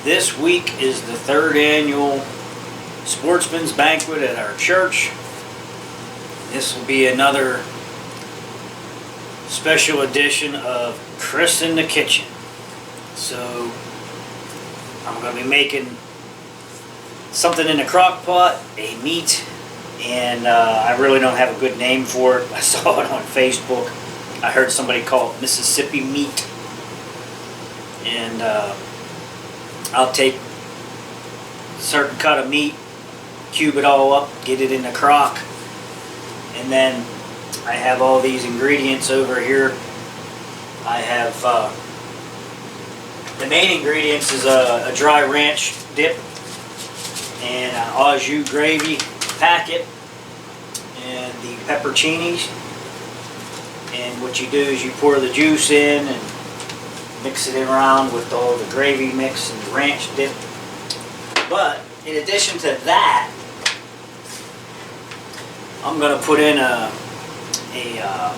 This week is the third annual Sportsman's Banquet at our church. This will be another special edition of Chris in the Kitchen. So I'm going to be making something in the crock pot, a meat, and I really don't have a good name for it. I saw it on Facebook. I heard somebody call it Mississippi meat. And I'll take a certain cut of meat, cube it all up, get it in the crock, and then I have all these ingredients over here. I have the main ingredients is a dry ranch dip and an au jus gravy packet and the pepperoncinis. And what you do is you pour the juice in and mix it around with all the gravy mix and the ranch dip. But in addition to that, I'm going to put in a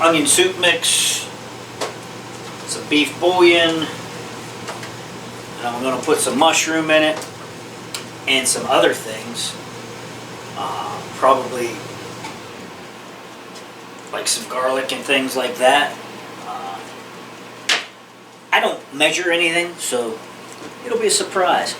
onion soup mix, some beef bouillon, and I'm going to put some mushroom in it and some other things, probably like some garlic and things like that. I don't measure anything, so it'll be a surprise.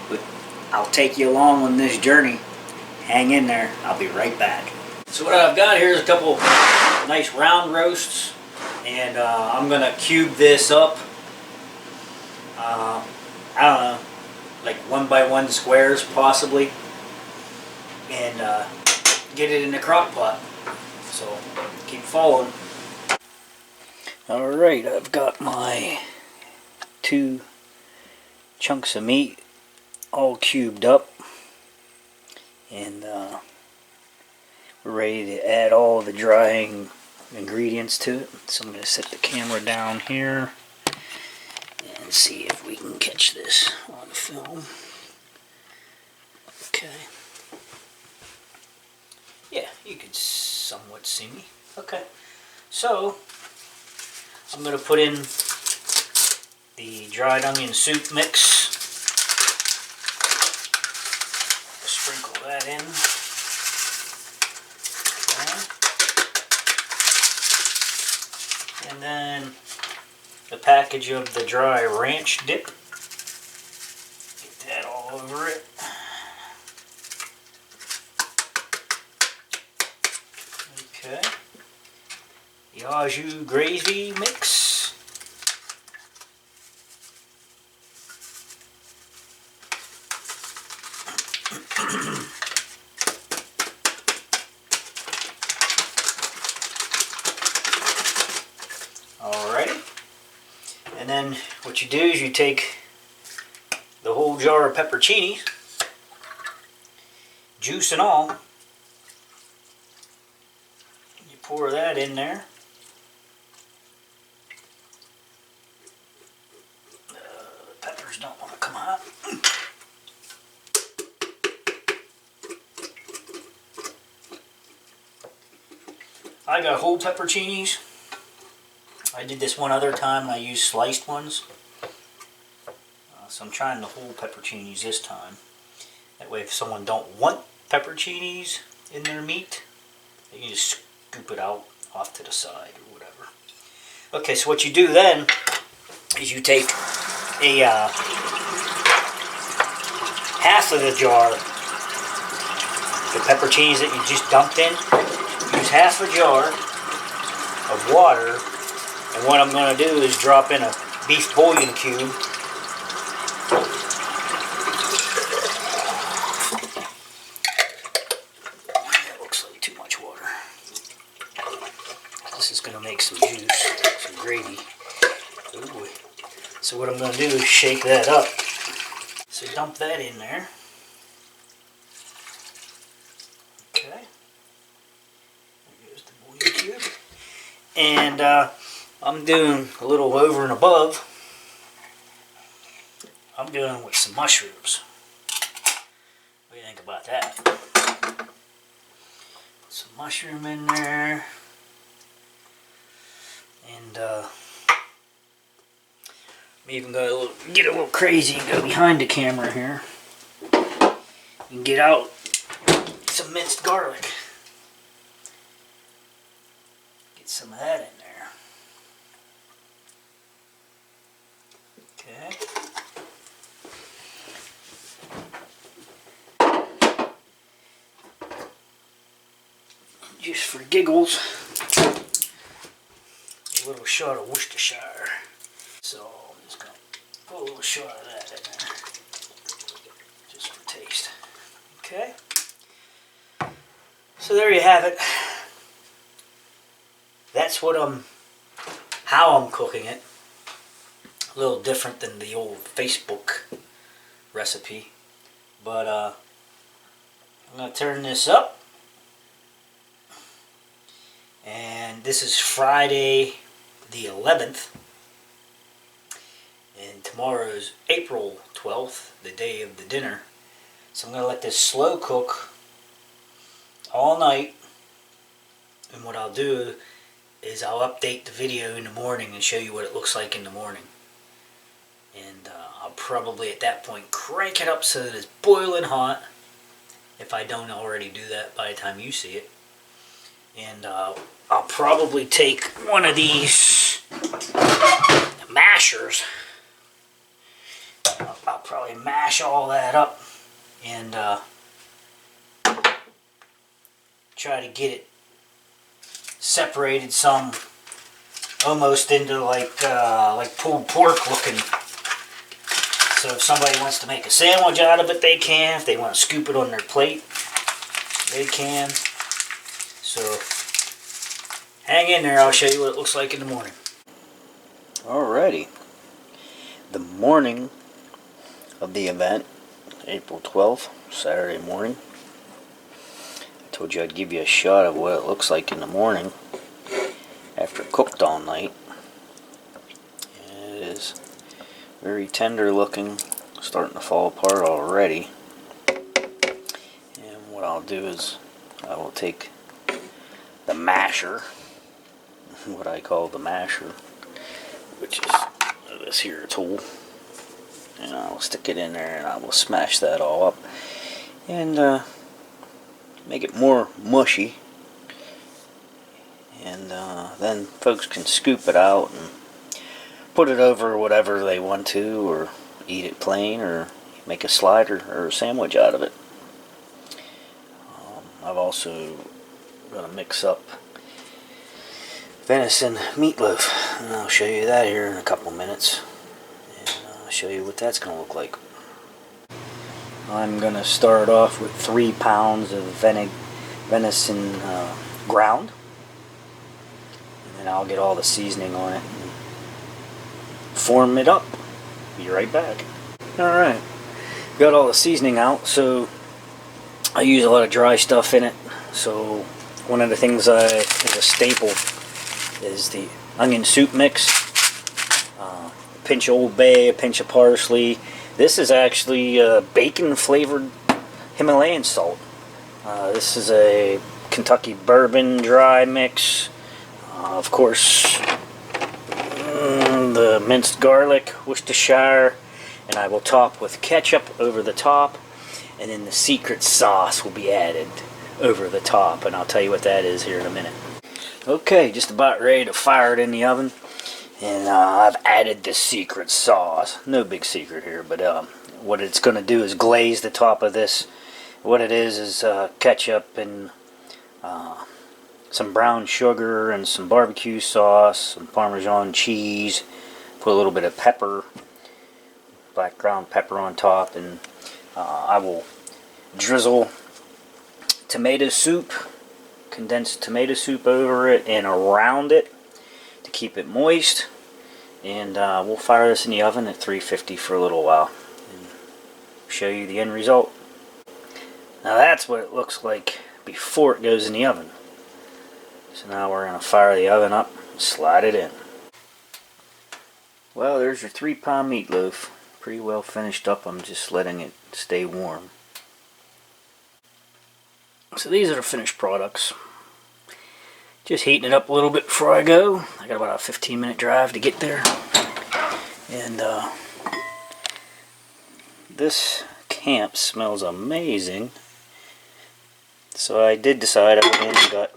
But I'll take you along on this journey. Hang in there. I'll be right back. So what I've got here is a couple nice round roasts, and I'm going to cube this up. I don't know, like 1x1 squares possibly, and get it in the crock pot. So keep following. Alright, I've got my 2 chunks of meat all cubed up, and we're ready to add all the drying ingredients to it. So I'm going to set the camera down here and see if we can catch this on film. Okay. Yeah, you can somewhat see me. Okay. So I'm going to put in the dried onion soup mix. Sprinkle that in. Okay. And then the package of the dry ranch dip. Get that all over it. Okay. The au jus gravy mix. Alrighty. And then what you do is you take the whole jar of pepperoncinis, juice and all. You pour that in there. Don't want to come out. I got whole pepperoncinis. I did this one other time and I used sliced ones. So I'm trying the whole pepperoncinis this time. That way if someone don't want pepperoncinis in their meat, they can just scoop it out off to the side or whatever. Okay, so what you do then is you take a half of the jar, the pepperoncinis that you just dumped in. Use half a jar of water, and what I'm going to do is drop in a beef bouillon cube. That looks like too much water. This is going to make some juice, some gravy. Oh boy. So what I'm going to do is shake that up. So dump that in there. Okay. There goes the bouillon cube. And I'm doing a little over and above. I'm doing with some mushrooms. What do you think about that? Put some mushroom in there. And I'm even going to get a little crazy and go behind the camera here. And get out some minced garlic. Get some of that in there. Okay. Just for giggles, a little shot of Worcestershire. So I'm just going to put a little shot of that in there, just for taste. Okay. So there you have it. That's how I'm cooking it. A little different than the old Facebook recipe, but I'm going to turn this up. And this is Friday the 11th. And tomorrow is April 12th, the day of the dinner. So I'm going to let this slow cook all night. And what I'll do is I'll update the video in the morning and show you what it looks like in the morning. And I'll probably at that point crank it up so that it's boiling hot, if I don't already do that by the time you see it. And I'll probably take one of these mashers. I'll probably mash all that up and try to get it separated some, almost into like pulled pork looking. So if somebody wants to make a sandwich out of it, they can. If they want to scoop it on their plate, they can. So hang in there, I'll show you what it looks like in the morning. Alrighty. The morning of the event, April 12th, Saturday morning. I told you I'd give you a shot of what it looks like in the morning after cooked all night. And it is very tender looking, starting to fall apart already. And what I'll do is I will take the masher, what I call the masher, which is this here tool, and I'll stick it in there and I will smash that all up and make it more mushy, and then folks can scoop it out and put it over whatever they want to, or eat it plain, or make a slide or a sandwich out of it. I've also going to mix up venison meatloaf, and I'll show you that here in a couple minutes, and I'll show you what that's going to look like. I'm going to start off with 3 pounds of venison ground, and then I'll get all the seasoning on it and form it up. Be right back. Alright, got all the seasoning out, so I use a lot of dry stuff in it. So one of the things is a staple is the onion soup mix. A pinch of Old Bay, a pinch of parsley. This is actually bacon flavored Himalayan salt. This is a Kentucky bourbon dry mix. Of course, the minced garlic, Worcestershire, and I will top with ketchup over the top, and then the secret sauce will be added over the top, and I'll tell you what that is here in a minute. Okay, just about ready to fire it in the oven, and I've added the secret sauce. No big secret here, but what it's going to do is glaze the top of this. What it is ketchup and some brown sugar and some barbecue sauce, some Parmesan cheese, put a little bit of pepper, black ground pepper on top, and I will drizzle tomato soup, condensed tomato soup over it and around it to keep it moist, and we'll fire this in the oven at 350 for a little while and show you the end result. Now that's what it looks like before it goes in the oven. So now we're going to fire the oven up and slide it in. Well, there's your 3-pound meatloaf. Pretty well finished up. I'm just letting it stay warm. So these are the finished products. Just heating it up a little bit before I go. I got about a 15-minute drive to get there. And this camp smells amazing. So I did decide I went in and got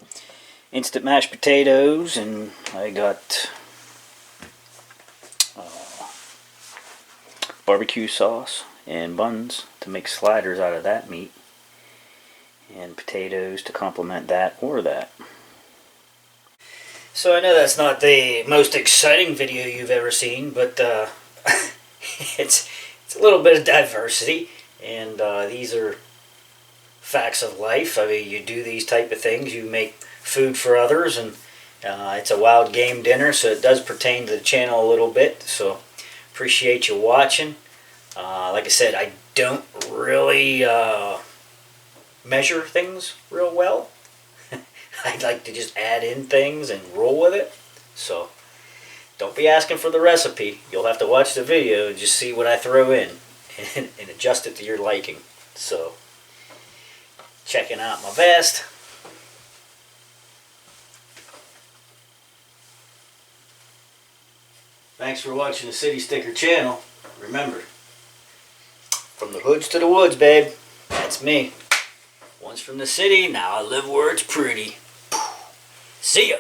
instant mashed potatoes, and I got barbecue sauce and buns to make sliders out of that meat, and potatoes to complement that or that. So I know that's not the most exciting video you've ever seen, but it's a little bit of diversity, and these are facts of life. I mean, you do these type of things, you make food for others, and it's a wild game dinner, so it does pertain to the channel a little bit. So appreciate you watching. Like I said, I don't really measure things real well. I like to just add in things and roll with it. So don't be asking for the recipe. You'll have to watch the video and just see what I throw in and adjust it to your liking. So checking out my vest. Thanks for watching the City Sticker channel. Remember, from the hoods to the woods, babe. That's me. Once from the city, now I live where it's pretty. See ya.